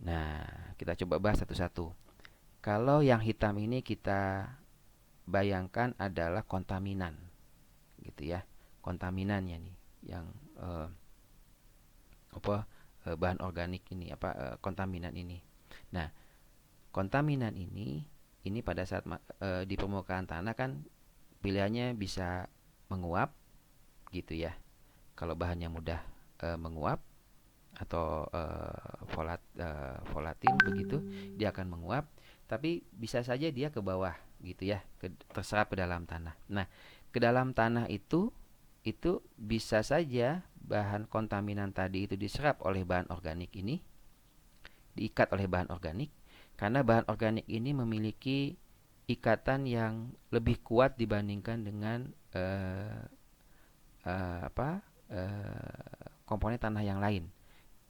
Nah, kita coba bahas satu-satu. Kalau yang hitam ini kita bayangkan adalah kontaminan, gitu ya. Kontaminannya nih, yang eh, bahan organik ini, kontaminan ini. Nah, kontaminan ini pada saat di permukaan tanah kan pilihannya bisa menguap, gitu ya. Kalau bahannya mudah menguap atau volatil begitu, dia akan menguap. Tapi bisa saja dia ke bawah, gitu ya, terserap ke dalam tanah. Nah, ke dalam tanah itu bisa saja bahan kontaminan tadi itu diserap oleh bahan organik ini, diikat oleh bahan organik, karena bahan organik ini memiliki ikatan yang lebih kuat dibandingkan dengan eh, apa komponen tanah yang lain,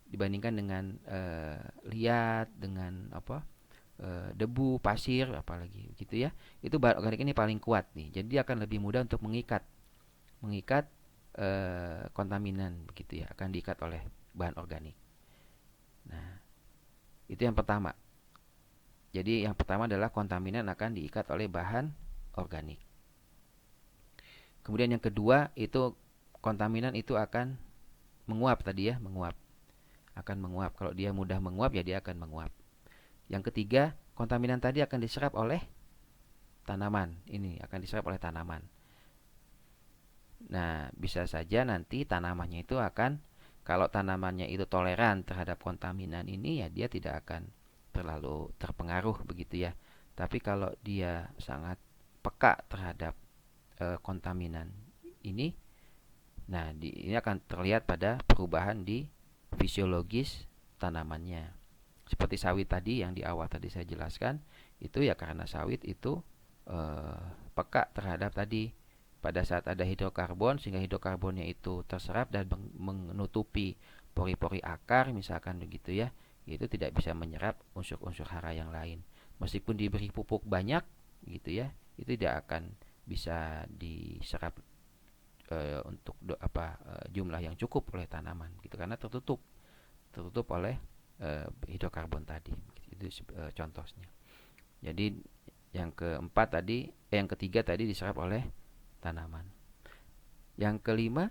dibandingkan dengan liat, dengan debu, pasir, apalagi gitu ya. Itu bahan organik ini paling kuat nih. Jadi dia akan lebih mudah untuk mengikat kontaminan begitu ya, akan diikat oleh bahan organik. Nah, itu yang pertama. Jadi yang pertama adalah kontaminan akan diikat oleh bahan organik. Kemudian yang kedua itu kontaminan itu akan menguap tadi ya, menguap. Akan menguap. Kalau dia mudah menguap ya dia akan menguap. Yang ketiga, kontaminan tadi akan diserap oleh tanaman. Ini akan diserap oleh tanaman. Nah, bisa saja nanti tanamannya itu akan, kalau tanamannya itu toleran terhadap kontaminan ini ya dia tidak akan terlalu terpengaruh begitu ya. Tapi kalau dia sangat peka terhadap kontaminan ini, nah ini akan terlihat pada perubahan di fisiologis tanamannya. Seperti sawit tadi yang di awal tadi saya jelaskan, itu ya karena sawit itu peka terhadap tadi pada saat ada hidrokarbon, sehingga hidrokarbonnya itu terserap dan menutupi pori-pori akar misalkan begitu ya, itu tidak bisa menyerap unsur-unsur hara yang lain. Meskipun diberi pupuk banyak gitu ya, itu tidak akan bisa diserap untuk jumlah yang cukup oleh tanaman gitu, karena tertutup oleh hidrokarbon tadi. Itu contohnya. Jadi yang ketiga tadi diserap oleh tanaman. Yang kelima,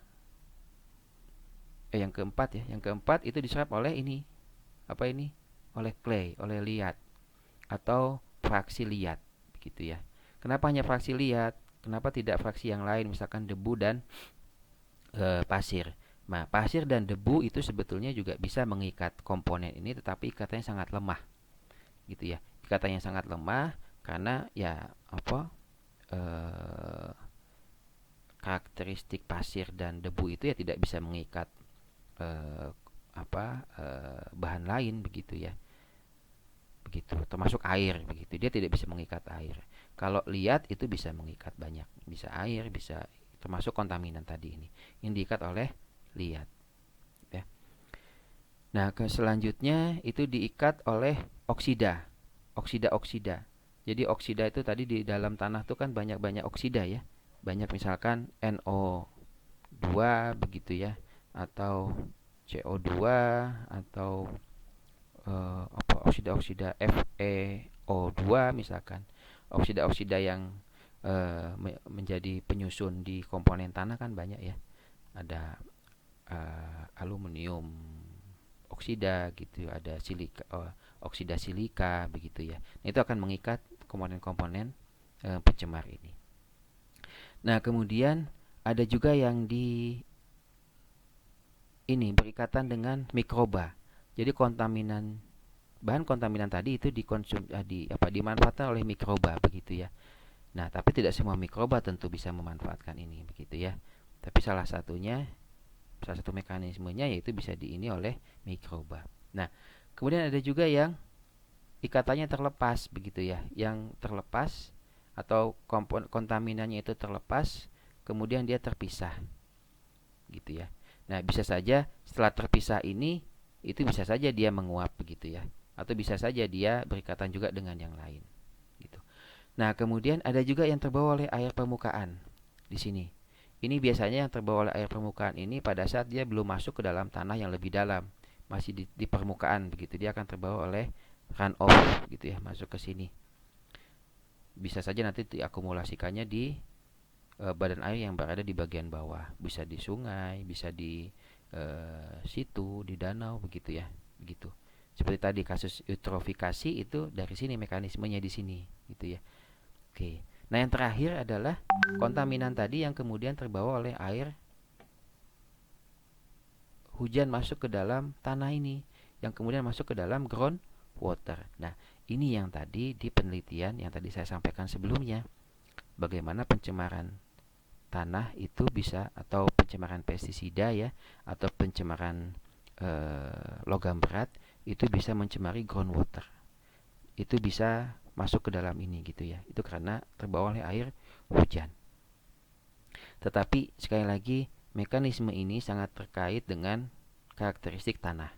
yang keempat ya, yang keempat itu diserap oleh ini, apa ini? Oleh clay, oleh liat atau fraksi liat, begitu ya. Kenapa hanya fraksi liat? Kenapa tidak fraksi yang lain, misalkan debu dan pasir? Nah, pasir dan debu itu sebetulnya juga bisa mengikat komponen ini, tetapi ikatannya sangat lemah, gitu ya. Ikatannya sangat lemah karena ya eh, karakteristik pasir dan debu itu ya tidak bisa mengikat eh, bahan lain begitu ya, begitu, termasuk air begitu, dia tidak bisa mengikat air. Kalau liat itu bisa mengikat banyak, bisa air, bisa termasuk kontaminan tadi ini diikat oleh liat ya. Nah, ke selanjutnya itu diikat oleh oksida, oksida. Jadi oksida itu tadi di dalam tanah tuh kan banyak-banyak oksida ya, banyak, misalkan NO2 begitu ya, atau CO2, atau oksida-oksida FeO2 misalkan. Oksida-oksida yang menjadi penyusun di komponen tanah kan banyak ya. Ada aluminium oksida gitu, ada silika, oksida silika begitu ya. Nah, itu akan mengikat komponen-komponen pencemar ini. Nah, kemudian ada juga yang di ini berikatan dengan mikroba. Jadi bahan kontaminan tadi itu dimanfaatkan oleh mikroba begitu ya. Nah, tapi tidak semua mikroba tentu bisa memanfaatkan ini begitu ya. Tapi salah satu mekanismenya yaitu bisa diini oleh mikroba. Nah, kemudian ada juga yang ikatannya terlepas begitu ya, yang terlepas atau kontaminannya itu terlepas, kemudian dia terpisah gitu ya. Nah, bisa saja setelah terpisah ini itu bisa saja dia menguap begitu ya, atau bisa saja dia berikatan juga dengan yang lain gitu. Nah, kemudian ada juga yang terbawa oleh air permukaan di sini. Ini biasanya yang terbawa oleh air permukaan ini pada saat dia belum masuk ke dalam tanah yang lebih dalam. masih di permukaan begitu, dia akan terbawa oleh runoff gitu ya, masuk ke sini. Bisa saja nanti diakumulasikannya di badan air yang berada di bagian bawah, bisa di sungai, bisa di situ, di danau begitu ya, begitu. Seperti tadi kasus eutrofikasi itu dari sini mekanismenya di sini gitu ya. Oke. Nah, yang terakhir adalah kontaminan tadi yang kemudian terbawa oleh air hujan masuk ke dalam tanah ini, yang kemudian masuk ke dalam ground water. Nah, ini yang tadi di penelitian yang tadi saya sampaikan sebelumnya, bagaimana pencemaran tanah itu bisa, atau pencemaran pestisida ya, atau pencemaran logam berat itu bisa mencemari groundwater. Itu bisa masuk ke dalam ini gitu ya. Itu karena terbawa oleh air hujan. Tetapi sekali lagi mekanisme ini sangat terkait dengan karakteristik tanah.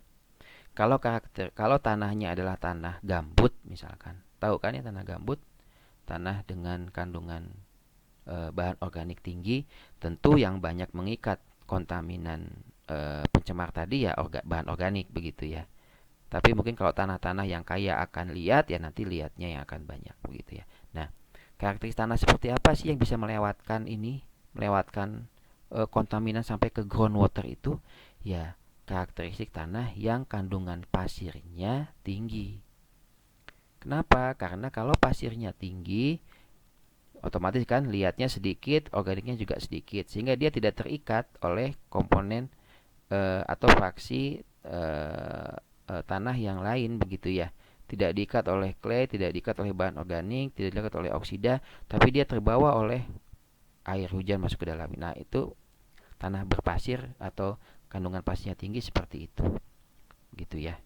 Kalau tanahnya adalah tanah gambut misalkan, tahu kan ya tanah gambut, tanah dengan kandungan bahan organik tinggi, tentu yang banyak mengikat kontaminan pencemar tadi ya bahan organik begitu ya. Tapi mungkin kalau tanah-tanah yang kaya akan liat ya, nanti liatnya yang akan banyak begitu ya. Nah, karakteristik tanah seperti apa sih yang bisa melewatkan ini, melewatkan kontaminan sampai ke groundwater itu? Ya, karakteristik tanah yang kandungan pasirnya tinggi. Kenapa? Karena kalau pasirnya tinggi, otomatis kan liatnya sedikit, organiknya juga sedikit, sehingga dia tidak terikat oleh komponen atau fraksi tanah yang lain begitu ya. Tidak diikat oleh clay, tidak diikat oleh bahan organik, tidak diikat oleh oksida, tapi dia terbawa oleh air hujan masuk ke dalam. Nah, itu tanah berpasir atau kandungan pasirnya tinggi seperti itu. Gitu ya.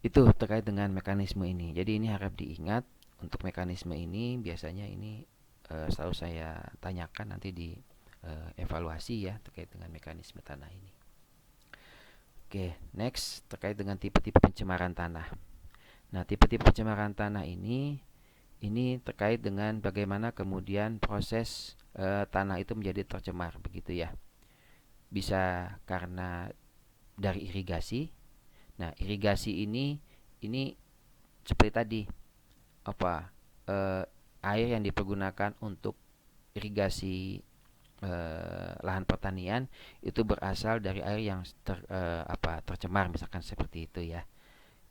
Itu terkait dengan mekanisme ini. Jadi ini harap diingat, untuk mekanisme ini biasanya ini selalu saya tanyakan nanti di evaluasi ya, terkait dengan mekanisme tanah ini. Oke, next terkait dengan tipe-tipe pencemaran tanah. Nah, tipe-tipe pencemaran tanah ini terkait dengan bagaimana kemudian proses tanah itu menjadi tercemar begitu ya. Bisa karena dari irigasi. Nah, irigasi ini seperti tadi apa air yang dipergunakan untuk irigasi lahan pertanian itu berasal dari air yang tercemar misalkan seperti itu ya.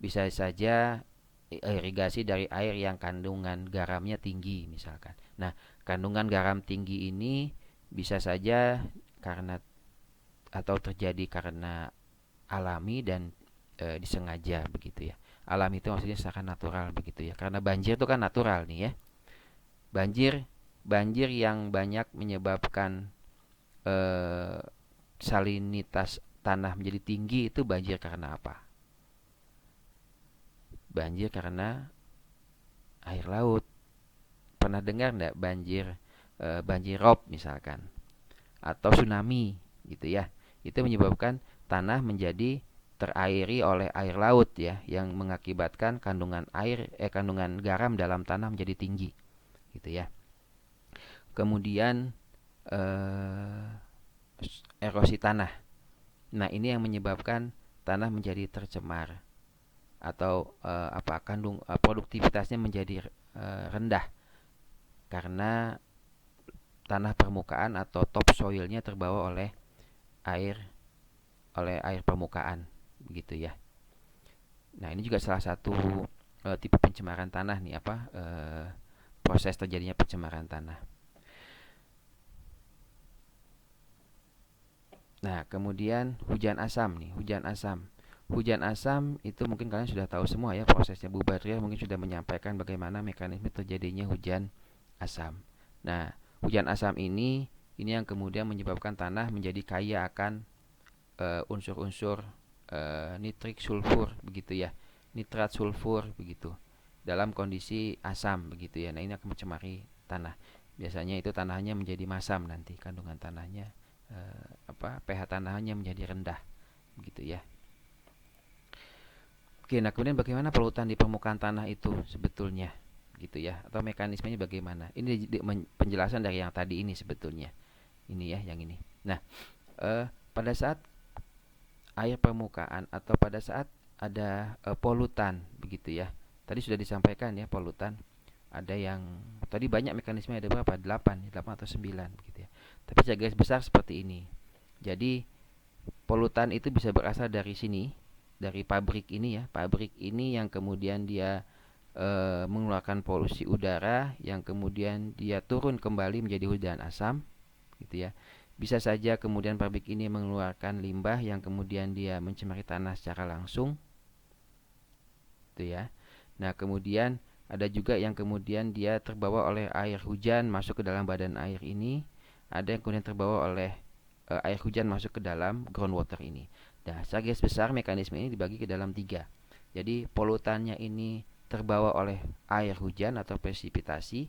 Bisa saja irigasi dari air yang kandungan garamnya tinggi misalkan. Nah, kandungan garam tinggi ini bisa saja karena atau terjadi karena alami dan disengaja begitu ya. Alami itu maksudnya secara natural begitu ya. Karena banjir itu kan natural nih ya. Banjir banjir yang banyak menyebabkan salinitas tanah menjadi tinggi itu banjir karena apa? Banjir karena air laut. Pernah dengar enggak banjir rob misalkan, atau tsunami gitu ya. Itu menyebabkan tanah menjadi terairi oleh air laut ya, yang mengakibatkan kandungan garam dalam tanah menjadi tinggi gitu ya. Kemudian eh, erosi tanah. Nah, ini yang menyebabkan tanah menjadi tercemar atau produktivitasnya menjadi rendah karena tanah permukaan atau topsoilnya terbawa air oleh air permukaan begitu ya. Nah, ini juga salah satu tipe pencemaran tanah nih, proses terjadinya pencemaran tanah. Nah, kemudian hujan asam nih, hujan asam. Hujan asam itu mungkin kalian sudah tahu semua ya prosesnya. Bu Badriah mungkin sudah menyampaikan bagaimana mekanisme terjadinya hujan asam. Nah, hujan asam ini yang kemudian menyebabkan tanah menjadi kaya akan unsur-unsur nitrik sulfur begitu ya. Nitrat sulfur begitu. Dalam kondisi asam begitu ya. Nah, ini akan mencemari tanah. Biasanya itu tanahnya menjadi masam nanti, kandungan tanahnya pH tanahnya menjadi rendah begitu ya. Oke, nah kemudian bagaimana polutan di permukaan tanah itu sebetulnya gitu ya, atau mekanismenya bagaimana? Ini penjelasan dari yang tadi ini sebetulnya. Ini ya, yang ini. Nah, pada saat air permukaan atau pada saat ada polutan begitu ya. Tadi sudah disampaikan ya polutan. Ada yang tadi banyak mekanisme, ada berapa? 8 atau 9 begitu ya. Tapi secara garis besar seperti ini. Jadi polutan itu bisa berasal dari sini, dari pabrik ini ya. Pabrik ini yang kemudian dia mengeluarkan polusi udara yang kemudian dia turun kembali menjadi hujan asam gitu ya. Bisa saja kemudian pabrik ini mengeluarkan limbah yang kemudian dia mencemari tanah secara langsung gitu ya. Nah, kemudian ada juga yang kemudian dia terbawa oleh air hujan masuk ke dalam badan air ini. Ada yang kemudian terbawa oleh air hujan masuk ke dalam groundwater ini. Nah, secara garis besar mekanisme ini dibagi ke dalam 3. Jadi polutannya ini terbawa oleh air hujan atau presipitasi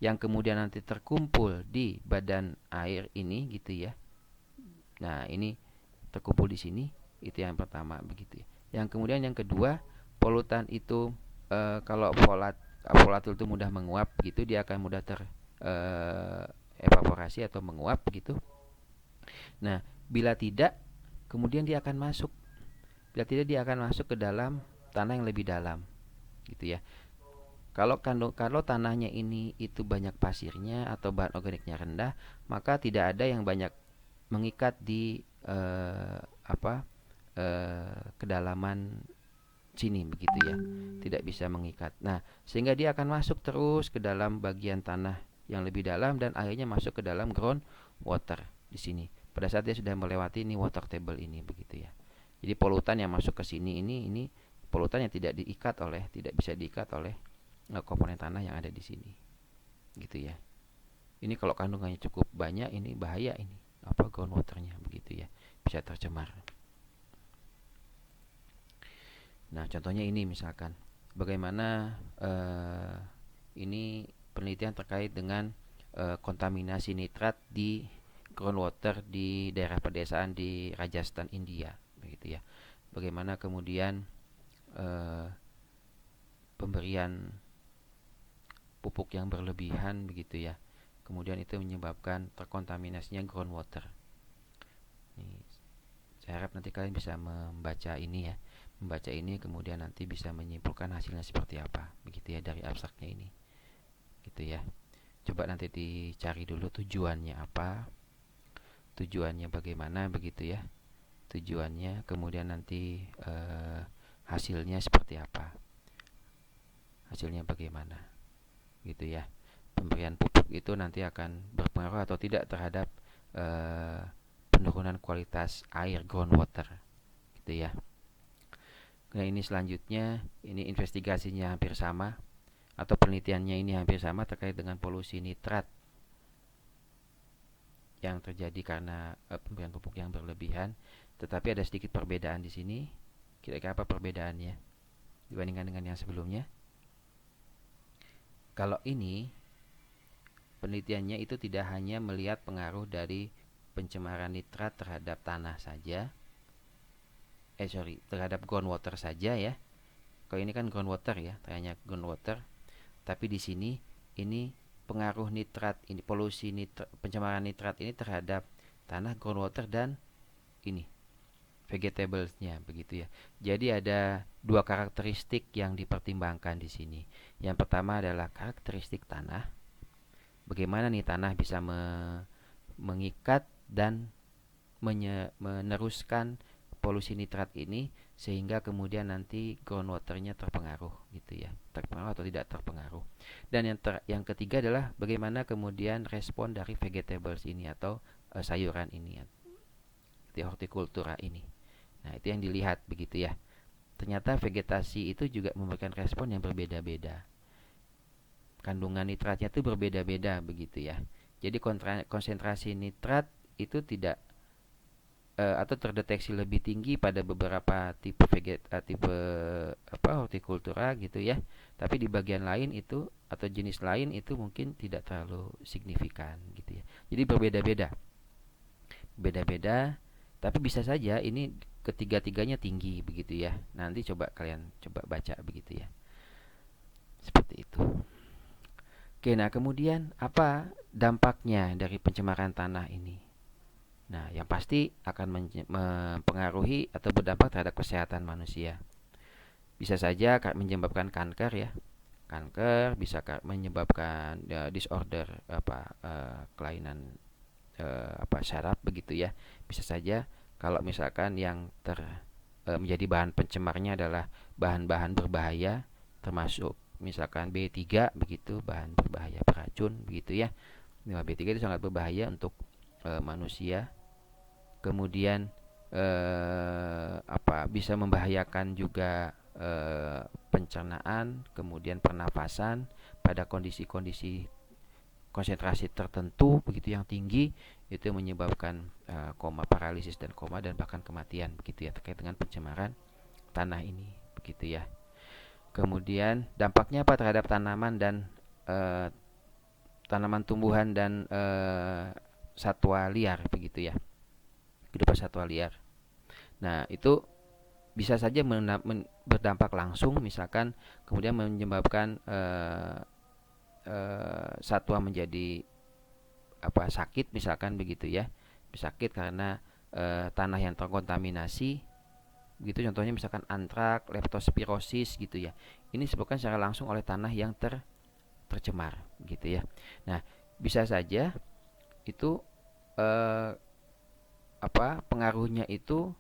yang kemudian nanti terkumpul di badan air ini gitu ya. Nah, ini terkumpul di sini, itu yang pertama begitu ya. Yang kemudian yang kedua, polutan itu kalau volatil itu mudah menguap gitu, dia akan mudah evaporasi atau menguap begitu. Nah, bila tidak, kemudian dia akan masuk. Bila tidak, dia akan masuk ke dalam tanah yang lebih dalam gitu ya. Kalau tanahnya ini itu banyak pasirnya atau bahan organiknya rendah, maka tidak ada yang banyak mengikat di kedalaman sini begitu ya. Tidak bisa mengikat. Nah, sehingga dia akan masuk terus ke dalam bagian tanah yang lebih dalam dan akhirnya masuk ke dalam ground water di sini. Pada saat dia sudah melewati ini water table ini begitu ya. Jadi polutan yang masuk ke sini ini polutan yang tidak bisa diikat oleh komponen tanah yang ada di sini gitu ya. Ini kalau kandungannya cukup banyak, ini bahaya, ini groundwaternya begitu ya, bisa tercemar. Nah, contohnya ini misalkan bagaimana ini penelitian terkait dengan kontaminasi nitrat di groundwater di daerah pedesaan di Rajasthan, India begitu ya. Bagaimana kemudian pemberian pupuk yang berlebihan begitu ya. Kemudian itu menyebabkan terkontaminasinya groundwater. Ini, saya harap nanti kalian bisa membaca ini ya. Membaca ini kemudian nanti bisa menyimpulkan hasilnya seperti apa begitu ya dari abstraknya ini. Gitu ya. Coba nanti dicari dulu tujuannya apa. Tujuannya bagaimana begitu ya. Tujuannya kemudian nanti hasilnya seperti apa. Hasilnya bagaimana. Gitu ya. Pemberian pupuk itu nanti akan berpengaruh atau tidak terhadap penurunan kualitas air groundwater gitu ya. Nah, ini selanjutnya, ini investigasinya hampir sama atau penelitiannya ini hampir sama terkait dengan polusi nitrat yang terjadi karena pemberian pupuk yang berlebihan, tetapi ada sedikit perbedaan di sini. Kira-kira apa perbedaannya dibandingkan dengan yang sebelumnya? Kalau ini penelitiannya itu tidak hanya melihat pengaruh dari pencemaran nitrat terhadap tanah saja, terhadap groundwater saja ya. Kalau ini kan groundwater ya, tanya groundwater. Tapi di sini ini pengaruh nitrat, ini polusi nitrat, pencemaran nitrat ini terhadap tanah, groundwater dan ini vegetablesnya begitu ya. Jadi ada dua karakteristik yang dipertimbangkan di sini. Yang pertama adalah karakteristik tanah. Bagaimana nih tanah bisa mengikat dan meneruskan polusi nitrat ini sehingga kemudian nanti groundwaternya terpengaruh gitu ya, terpengaruh atau tidak terpengaruh. Dan yang ketiga adalah bagaimana kemudian respon dari vegetables ini atau sayuran ini, di hortikultura ini. Nah, itu yang dilihat begitu ya. Ternyata vegetasi itu juga memberikan respon yang berbeda-beda. Kandungan nitratnya itu berbeda-beda begitu ya. Jadi konsentrasi nitrat itu tidak atau terdeteksi lebih tinggi pada beberapa tipe hortikultura gitu ya. Tapi di bagian lain itu atau jenis lain itu mungkin tidak terlalu signifikan gitu ya. Jadi berbeda-beda. Beda-beda, tapi bisa saja ini ketiga-tiganya tinggi begitu ya. Nanti kalian coba baca begitu ya. Seperti itu. Oke, nah kemudian apa dampaknya dari pencemaran tanah ini? Nah, yang pasti akan mempengaruhi atau berdampak terhadap kesehatan manusia. Bisa saja menyebabkan kanker ya. Kanker bisa menyebabkan disorder kelainan syaraf begitu ya. Bisa saja kalau misalkan yang menjadi bahan pencemarnya adalah bahan-bahan berbahaya, termasuk misalkan B3 begitu, bahan berbahaya beracun begitu ya. Nah, B3 itu sangat berbahaya untuk manusia. Kemudian bisa membahayakan juga pencernaan, kemudian pernapasan pada kondisi-kondisi konsentrasi tertentu begitu yang tinggi, itu menyebabkan koma, paralisis dan koma, dan bahkan kematian begitu ya, terkait dengan pencemaran tanah ini begitu ya. Kemudian dampaknya apa terhadap tanaman dan tanaman tumbuhan dan satwa liar begitu ya, kehidupan satwa liar. Nah, itu bisa saja berdampak langsung, misalkan kemudian menyebabkan satwa menjadi sakit misalkan begitu ya. Sakit karena tanah yang terkontaminasi begitu, contohnya misalkan antrak, leptospirosis gitu ya. Ini disebabkan secara langsung oleh tanah yang tercemar gitu ya. Nah, bisa saja itu pengaruhnya itu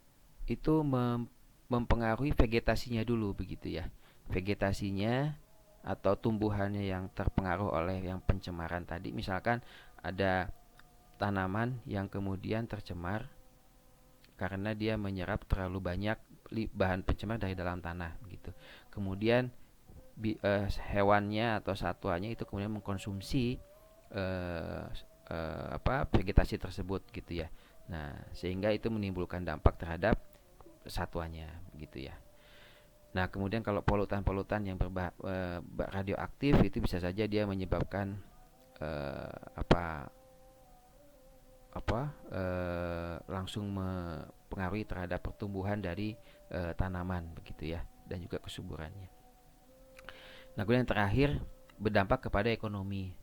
mempengaruhi vegetasinya dulu begitu ya. Vegetasinya atau tumbuhannya yang terpengaruh oleh yang pencemaran tadi, misalkan ada tanaman yang kemudian tercemar karena dia menyerap terlalu banyak bahan pencemar dari dalam tanah gitu. Kemudian hewannya atau satwanya itu kemudian mengkonsumsi vegetasi tersebut gitu ya. Nah, sehingga itu menimbulkan dampak terhadap satwanya gitu ya. Nah, kemudian kalau polutan-polutan yang radioaktif itu bisa saja dia menyebabkan langsung mempengaruhi terhadap pertumbuhan dari tanaman begitu ya, dan juga kesuburannya. Nah, kemudian yang terakhir berdampak kepada ekonomi.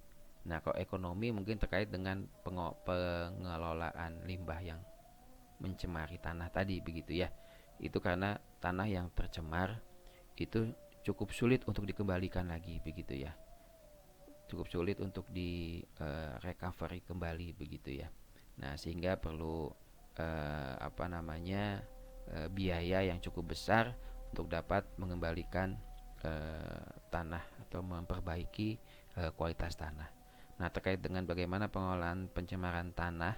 Nah, kalau ekonomi mungkin terkait dengan pengelolaan limbah yang mencemari tanah tadi begitu ya. Itu karena tanah yang tercemar itu cukup sulit untuk dikembalikan lagi begitu ya. Cukup sulit untuk di recovery kembali begitu ya. Nah, sehingga perlu biaya yang cukup besar untuk dapat mengembalikan tanah atau memperbaiki kualitas tanah. Nah, terkait dengan bagaimana pengelolaan pencemaran tanah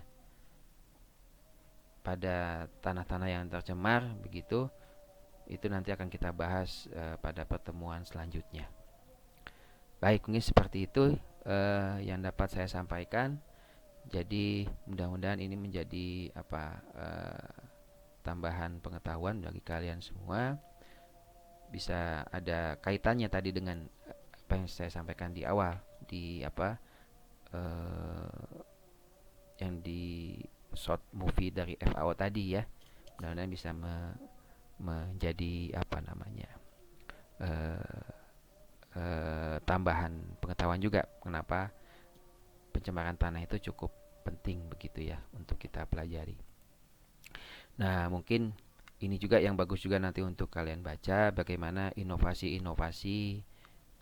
pada tanah-tanah yang tercemar begitu, itu nanti akan kita bahas pada pertemuan selanjutnya. Baik, mungkin seperti itu yang dapat saya sampaikan. Jadi mudah-mudahan ini menjadi tambahan pengetahuan bagi kalian semua, bisa ada kaitannya tadi dengan apa yang saya sampaikan di awal, di yang di short movie dari FAO tadi ya. Mudah-mudahan bisa menjadi tambahan pengetahuan juga kenapa pencemaran tanah itu cukup penting begitu ya untuk kita pelajari. Nah, mungkin ini juga yang bagus juga nanti untuk kalian baca, bagaimana inovasi-inovasi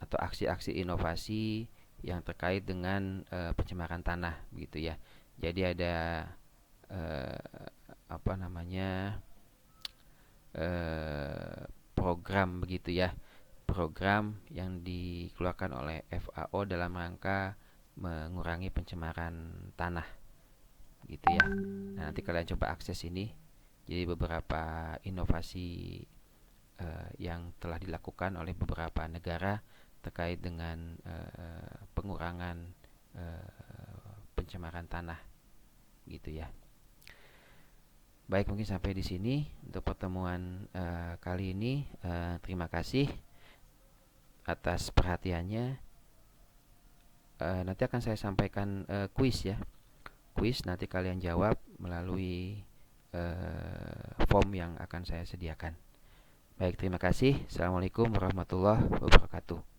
atau aksi-aksi inovasi yang terkait dengan pencemaran tanah begitu ya. Jadi ada program begitu ya, program yang dikeluarkan oleh FAO dalam rangka mengurangi pencemaran tanah gitu ya. Nah, nanti kalian coba akses ini. Jadi beberapa inovasi yang telah dilakukan oleh beberapa negara terkait dengan pengurangan pencemaran tanah gitu ya. Baik, mungkin sampai di sini untuk pertemuan kali ini. Terima kasih atas perhatiannya. Nanti akan saya sampaikan kuis ya. Kuis nanti kalian jawab melalui form yang akan saya sediakan. Baik, terima kasih. Assalamualaikum warahmatullahi wabarakatuh.